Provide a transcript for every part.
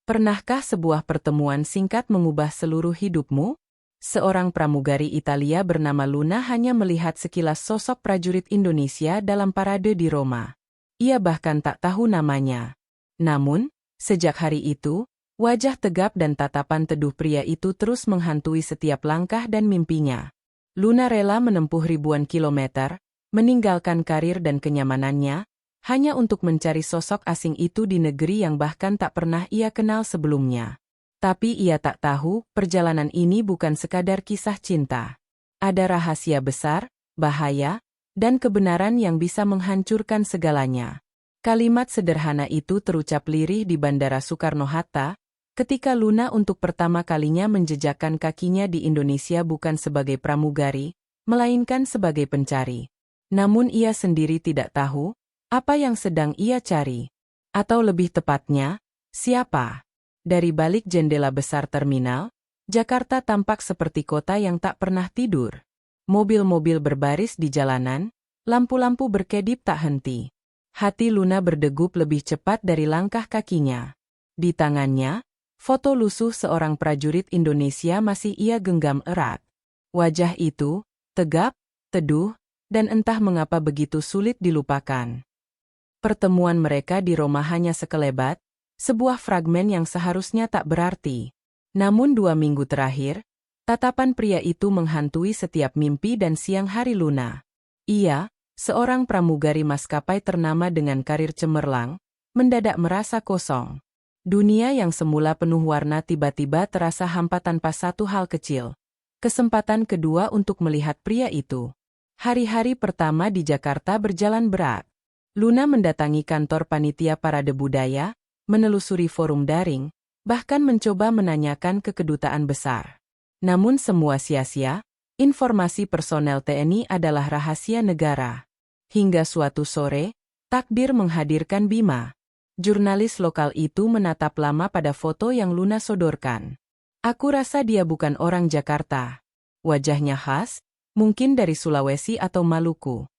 Pernahkah sebuah pertemuan singkat mengubah seluruh hidupmu? Seorang pramugari Italia bernama Luna hanya melihat sekilas sosok prajurit Indonesia dalam parade di Roma. Ia bahkan tak tahu namanya. Namun, sejak hari itu, wajah tegap dan tatapan teduh pria itu terus menghantui setiap langkah dan mimpinya. Luna rela menempuh ribuan kilometer, meninggalkan karir dan kenyamanannya, hanya untuk mencari sosok asing itu di negeri yang bahkan tak pernah ia kenal sebelumnya. Tapi ia tak tahu, perjalanan ini bukan sekadar kisah cinta. Ada rahasia besar, bahaya, dan kebenaran yang bisa menghancurkan segalanya. Kalimat sederhana itu terucap lirih di Bandara Soekarno-Hatta, ketika Luna untuk pertama kalinya menjejakkan kakinya di Indonesia bukan sebagai pramugari, melainkan sebagai pencari. Namun ia sendiri tidak tahu, apa yang sedang ia cari? Atau lebih tepatnya, siapa? Dari balik jendela besar terminal, Jakarta tampak seperti kota yang tak pernah tidur. Mobil-mobil berbaris di jalanan, lampu-lampu berkedip tak henti. Hati Luna berdegup lebih cepat dari langkah kakinya. Di tangannya, foto lusuh seorang prajurit Indonesia masih ia genggam erat. Wajah itu, tegap, teduh, dan entah mengapa begitu sulit dilupakan. Pertemuan mereka di Roma hanya sekelebat, sebuah fragmen yang seharusnya tak berarti. Namun 2 minggu terakhir, tatapan pria itu menghantui setiap mimpi dan siang hari Luna. Ia, seorang pramugari maskapai ternama dengan karir cemerlang, mendadak merasa kosong. Dunia yang semula penuh warna tiba-tiba terasa hampa tanpa satu hal kecil. Kesempatan kedua untuk melihat pria itu. Hari-hari pertama di Jakarta berjalan berat. Luna mendatangi kantor panitia parade budaya, menelusuri forum daring, bahkan mencoba menanyakan ke kedutaan besar. Namun semua sia-sia, informasi personel TNI adalah rahasia negara. Hingga suatu sore, takdir menghadirkan Bima. Jurnalis lokal itu menatap lama pada foto yang Luna sodorkan. Aku rasa dia bukan orang Jakarta. Wajahnya khas, mungkin dari Sulawesi atau Maluku.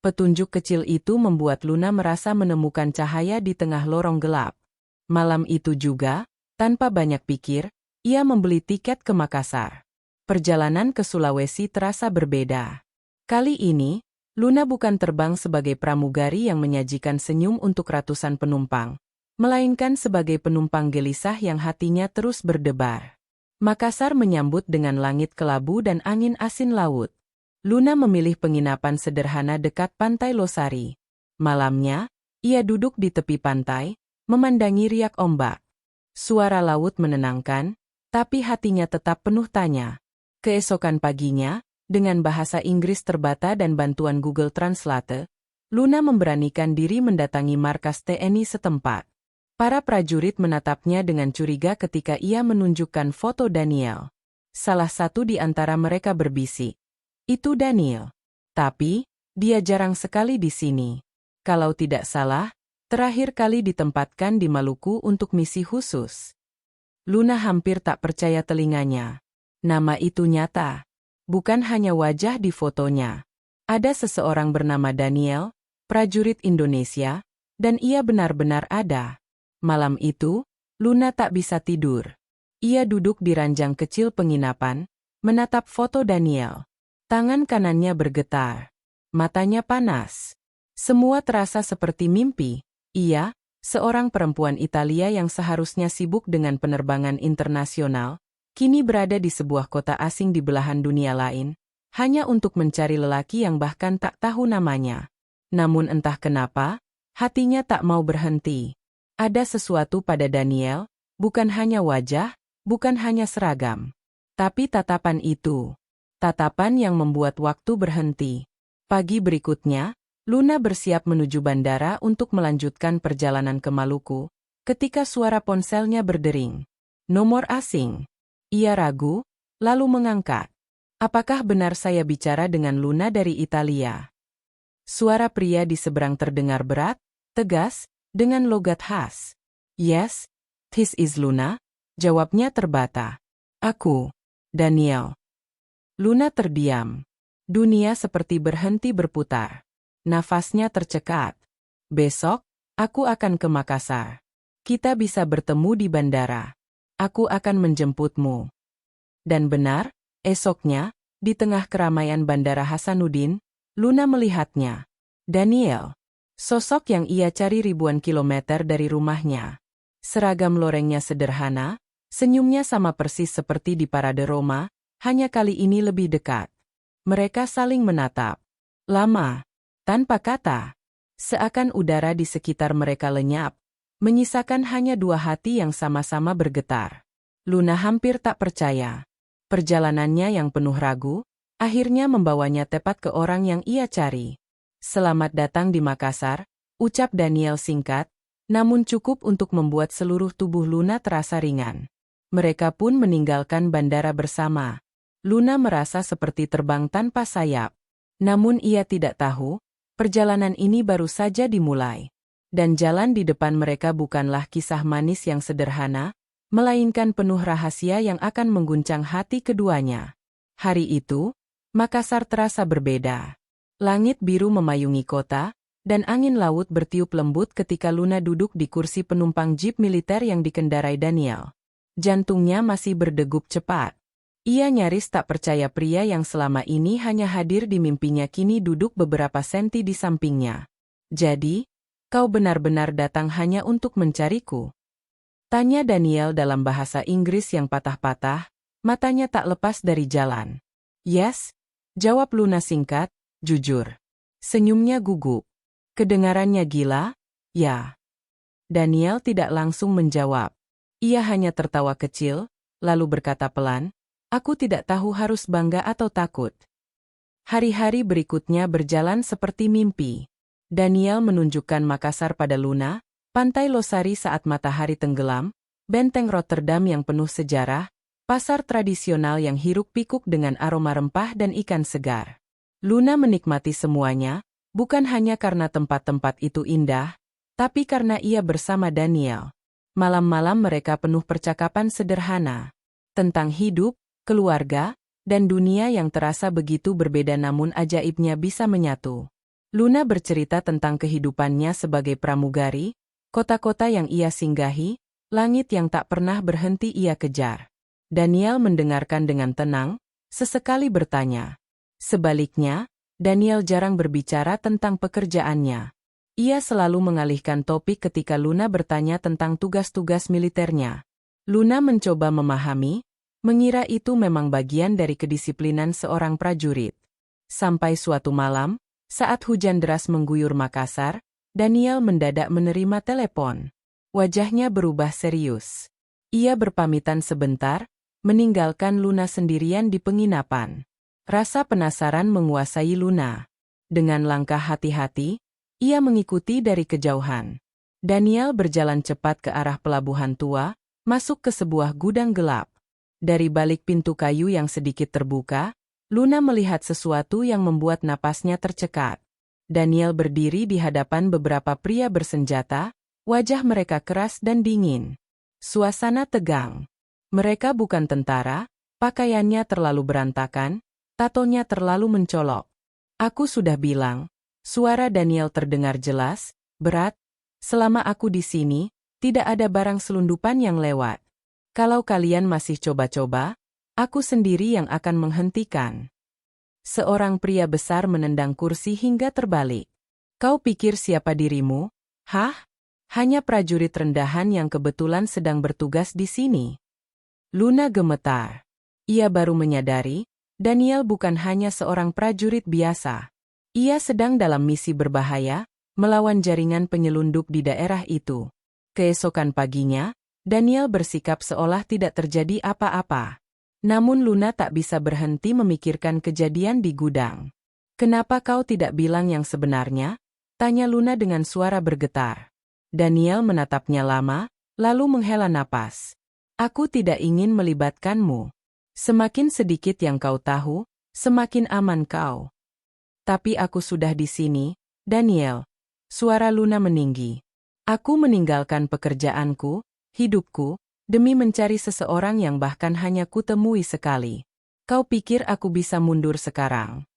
Petunjuk kecil itu membuat Luna merasa menemukan cahaya di tengah lorong gelap. Malam itu juga, tanpa banyak pikir, ia membeli tiket ke Makassar. Perjalanan ke Sulawesi terasa berbeda. Kali ini, Luna bukan terbang sebagai pramugari yang menyajikan senyum untuk ratusan penumpang, melainkan sebagai penumpang gelisah yang hatinya terus berdebar. Makassar menyambut dengan langit kelabu dan angin asin laut. Luna memilih penginapan sederhana dekat pantai Losari. Malamnya, ia duduk di tepi pantai, memandangi riak ombak. Suara laut menenangkan, tapi hatinya tetap penuh tanya. Keesokan paginya, dengan bahasa Inggris terbata dan bantuan Google Translate, Luna memberanikan diri mendatangi markas TNI setempat. Para prajurit menatapnya dengan curiga ketika ia menunjukkan foto Daniel. Salah satu di antara mereka berbisik. Itu Daniel. Tapi, dia jarang sekali di sini. Kalau tidak salah, terakhir kali ditempatkan di Maluku untuk misi khusus. Luna hampir tak percaya telinganya. Nama itu nyata. Bukan hanya wajah di fotonya. Ada seseorang bernama Daniel, prajurit Indonesia, dan ia benar-benar ada. Malam itu, Luna tak bisa tidur. Ia duduk di ranjang kecil penginapan, menatap foto Daniel. Tangan kanannya bergetar. Matanya panas. Semua terasa seperti mimpi. Ia, seorang perempuan Italia yang seharusnya sibuk dengan penerbangan internasional, kini berada di sebuah kota asing di belahan dunia lain, hanya untuk mencari lelaki yang bahkan tak tahu namanya. Namun entah kenapa, hatinya tak mau berhenti. Ada sesuatu pada Daniel, bukan hanya wajah, bukan hanya seragam. Tapi tatapan itu. Tatapan yang membuat waktu berhenti. Pagi berikutnya, Luna bersiap menuju bandara untuk melanjutkan perjalanan ke Maluku, ketika suara ponselnya berdering. Nomor asing. Ia ragu, lalu mengangkat. Apakah benar saya bicara dengan Luna dari Italia? Suara pria di seberang terdengar berat, tegas, dengan logat khas. Yes, this is Luna, jawabnya terbata. Aku, Daniel. Luna terdiam. Dunia seperti berhenti berputar. Nafasnya tercekat. Besok, aku akan ke Makassar. Kita bisa bertemu di bandara. Aku akan menjemputmu. Dan benar, esoknya, di tengah keramaian Bandara Hasanuddin, Luna melihatnya. Daniel. Sosok yang ia cari ribuan kilometer dari rumahnya. Seragam lorengnya sederhana, senyumnya sama persis seperti di parade Roma, hanya kali ini lebih dekat. Mereka saling menatap. Lama. Tanpa kata. Seakan udara di sekitar mereka lenyap, menyisakan hanya dua hati yang sama-sama bergetar. Luna hampir tak percaya. Perjalanannya yang penuh ragu, akhirnya membawanya tepat ke orang yang ia cari. Selamat datang di Makassar, ucap Daniel singkat, namun cukup untuk membuat seluruh tubuh Luna terasa ringan. Mereka pun meninggalkan bandara bersama. Luna merasa seperti terbang tanpa sayap. Namun ia tidak tahu, perjalanan ini baru saja dimulai. Dan jalan di depan mereka bukanlah kisah manis yang sederhana, melainkan penuh rahasia yang akan mengguncang hati keduanya. Hari itu, Makassar terasa berbeda. Langit biru memayungi kota, dan angin laut bertiup lembut ketika Luna duduk di kursi penumpang jeep militer yang dikendarai Daniel. Jantungnya masih berdegup cepat. Ia nyaris tak percaya pria yang selama ini hanya hadir di mimpinya kini duduk beberapa senti di sampingnya. Jadi, kau benar-benar datang hanya untuk mencariku? Tanya Daniel dalam bahasa Inggris yang patah-patah, matanya tak lepas dari jalan. Yes, jawab Luna singkat, jujur. Senyumnya gugup. Kedengarannya gila? Ya. Daniel tidak langsung menjawab. Ia hanya tertawa kecil, lalu berkata pelan, aku tidak tahu harus bangga atau takut. Hari-hari berikutnya berjalan seperti mimpi. Daniel menunjukkan Makassar pada Luna, pantai Losari saat matahari tenggelam, benteng Rotterdam yang penuh sejarah, pasar tradisional yang hiruk-pikuk dengan aroma rempah dan ikan segar. Luna menikmati semuanya, bukan hanya karena tempat-tempat itu indah, tapi karena ia bersama Daniel. Malam-malam mereka penuh percakapan sederhana tentang hidup, keluarga, dan dunia yang terasa begitu berbeda namun ajaibnya bisa menyatu. Luna bercerita tentang kehidupannya sebagai pramugari, kota-kota yang ia singgahi, langit yang tak pernah berhenti ia kejar. Daniel mendengarkan dengan tenang, sesekali bertanya. Sebaliknya, Daniel jarang berbicara tentang pekerjaannya. Ia selalu mengalihkan topik ketika Luna bertanya tentang tugas-tugas militernya. Luna mencoba memahami, mengira itu memang bagian dari kedisiplinan seorang prajurit. Sampai suatu malam, saat hujan deras mengguyur Makassar, Daniel mendadak menerima telepon. Wajahnya berubah serius. Ia berpamitan sebentar, meninggalkan Luna sendirian di penginapan. Rasa penasaran menguasai Luna. Dengan langkah hati-hati, ia mengikuti dari kejauhan. Daniel berjalan cepat ke arah pelabuhan tua, masuk ke sebuah gudang gelap. Dari balik pintu kayu yang sedikit terbuka, Luna melihat sesuatu yang membuat napasnya tercekat. Daniel berdiri di hadapan beberapa pria bersenjata, wajah mereka keras dan dingin. Suasana tegang. Mereka bukan tentara, pakaiannya terlalu berantakan, tatonya terlalu mencolok. Aku sudah bilang, suara Daniel terdengar jelas, berat, selama aku di sini, tidak ada barang selundupan yang lewat. Kalau kalian masih coba-coba, aku sendiri yang akan menghentikan. Seorang pria besar menendang kursi hingga terbalik. Kau pikir siapa dirimu? Hah? Hanya prajurit rendahan yang kebetulan sedang bertugas di sini. Luna gemetar. Ia baru menyadari, Daniel bukan hanya seorang prajurit biasa. Ia sedang dalam misi berbahaya, melawan jaringan penyelundup di daerah itu. Keesokan paginya, Daniel bersikap seolah tidak terjadi apa-apa. Namun Luna tak bisa berhenti memikirkan kejadian di gudang. Kenapa kau tidak bilang yang sebenarnya? Tanya Luna dengan suara bergetar. Daniel menatapnya lama, lalu menghela napas. Aku tidak ingin melibatkanmu. Semakin sedikit yang kau tahu, semakin aman kau. Tapi aku sudah di sini, Daniel. Suara Luna meninggi. Aku meninggalkan pekerjaanku, hidupku, demi mencari seseorang yang bahkan hanya kutemui sekali. Kau pikir aku bisa mundur sekarang?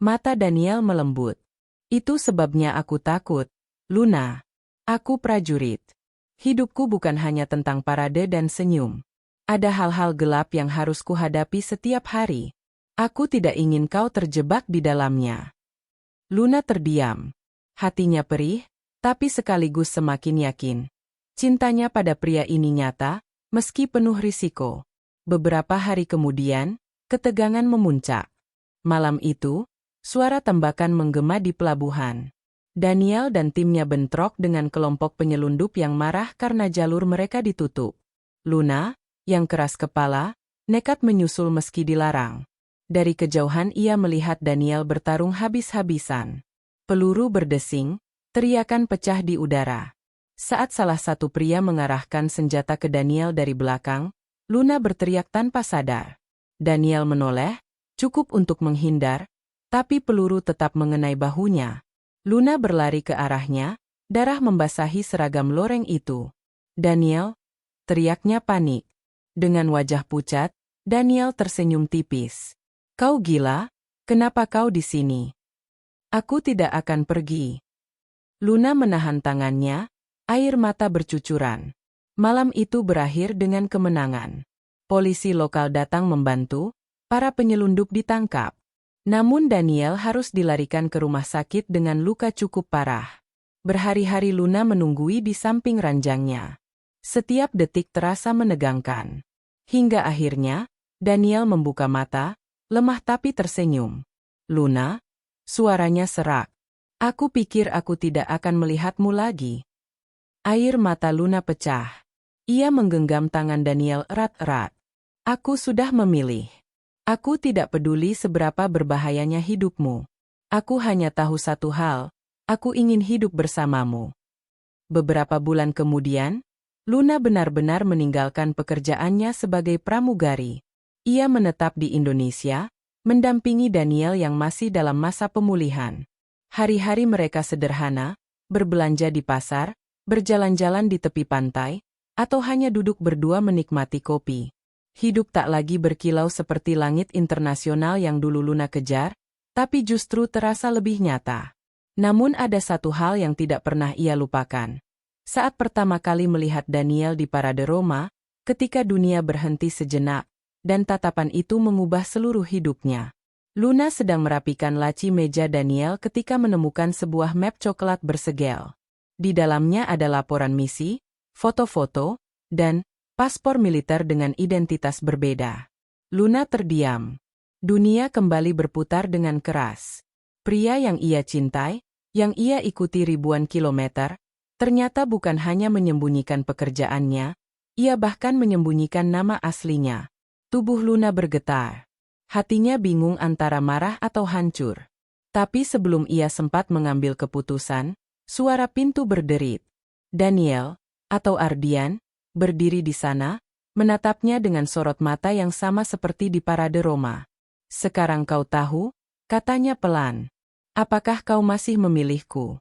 Mata Daniel melembut. Itu sebabnya aku takut, Luna. Aku prajurit. Hidupku bukan hanya tentang parade dan senyum. Ada hal-hal gelap yang harus kuhadapi setiap hari. Aku tidak ingin kau terjebak di dalamnya. Luna terdiam. Hatinya perih, tapi sekaligus semakin yakin. Cintanya pada pria ini nyata, meski penuh risiko. Beberapa hari kemudian, ketegangan memuncak. Malam itu, suara tembakan menggema di pelabuhan. Daniel dan timnya bentrok dengan kelompok penyelundup yang marah karena jalur mereka ditutup. Luna, yang keras kepala, nekat menyusul meski dilarang. Dari kejauhan ia melihat Daniel bertarung habis-habisan. Peluru berdesing, teriakan pecah di udara. Saat salah satu pria mengarahkan senjata ke Daniel dari belakang, Luna berteriak tanpa sadar. Daniel menoleh, cukup untuk menghindar, tapi peluru tetap mengenai bahunya. Luna berlari ke arahnya, darah membasahi seragam loreng itu. Daniel, teriaknya panik. Dengan wajah pucat, Daniel tersenyum tipis. Kau gila? Kenapa kau di sini? Aku tidak akan pergi. Luna menahan tangannya, air mata bercucuran. Malam itu berakhir dengan kemenangan. Polisi lokal datang membantu, para penyelundup ditangkap. Namun Daniel harus dilarikan ke rumah sakit dengan luka cukup parah. Berhari-hari Luna menunggui di samping ranjangnya. Setiap detik terasa menegangkan. Hingga akhirnya, Daniel membuka mata, lemah tapi tersenyum. Luna, suaranya serak. Aku pikir aku tidak akan melihatmu lagi. Air mata Luna pecah. Ia menggenggam tangan Daniel erat-erat. Aku sudah memilih. Aku tidak peduli seberapa berbahayanya hidupmu. Aku hanya tahu satu hal, aku ingin hidup bersamamu. Beberapa bulan kemudian, Luna benar-benar meninggalkan pekerjaannya sebagai pramugari. Ia menetap di Indonesia, mendampingi Daniel yang masih dalam masa pemulihan. Hari-hari mereka sederhana, berbelanja di pasar, berjalan-jalan di tepi pantai, atau hanya duduk berdua menikmati kopi. Hidup tak lagi berkilau seperti langit internasional yang dulu Luna kejar, tapi justru terasa lebih nyata. Namun ada satu hal yang tidak pernah ia lupakan. Saat pertama kali melihat Daniel di parade Roma, ketika dunia berhenti sejenak, dan tatapan itu mengubah seluruh hidupnya. Luna sedang merapikan laci meja Daniel ketika menemukan sebuah map coklat bersegel. Di dalamnya ada laporan misi, foto-foto, dan paspor militer dengan identitas berbeda. Luna terdiam. Dunia kembali berputar dengan keras. Pria yang ia cintai, yang ia ikuti ribuan kilometer, ternyata bukan hanya menyembunyikan pekerjaannya, ia bahkan menyembunyikan nama aslinya. Tubuh Luna bergetar. Hatinya bingung antara marah atau hancur. Tapi sebelum ia sempat mengambil keputusan, suara pintu berderit. Daniel, atau Ardian, berdiri di sana, menatapnya dengan sorot mata yang sama seperti di parade Roma. Sekarang kau tahu, katanya pelan. Apakah kau masih memilihku?